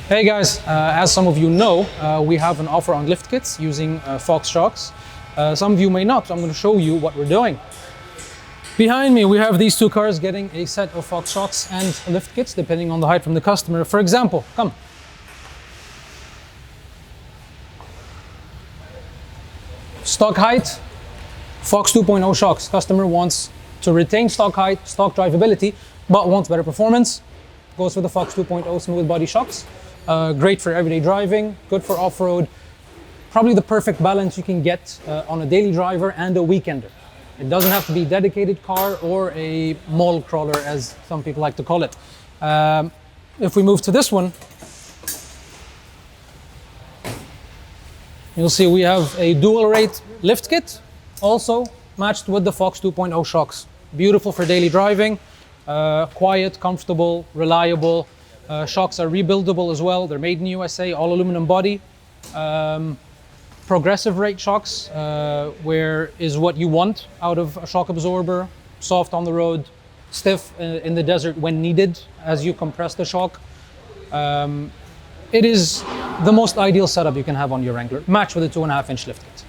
Hey guys, as some of you know, we have an offer on lift kits using Fox shocks. Some of you may not, so I'm going to show you what we're doing. Behind me, we have these two cars getting a set of Fox shocks and lift kits, depending on the height from the customer. For example, come. Stock height, Fox 2.0 shocks. Customer wants to retain stock height, stock drivability, but wants better performance. Goes for the Fox 2.0 smooth body shocks. Great for everyday driving, good for off-road. Probably the perfect balance you can get on a daily driver and a weekender. It doesn't have to be a dedicated car or a mall crawler, as some people like to call it. If we move to this one, you'll see we have a dual rate lift kit, also matched with the Fox 2.0 shocks. Beautiful for daily driving, quiet, comfortable, reliable. Shocks are rebuildable as well. They're made in USA, all aluminum body. Progressive rate shocks, where is what you want out of a shock absorber. Soft on the road, stiff in the desert when needed as you compress the shock. It is the most ideal setup you can have on your Wrangler, matched with a 2.5-inch lift kit.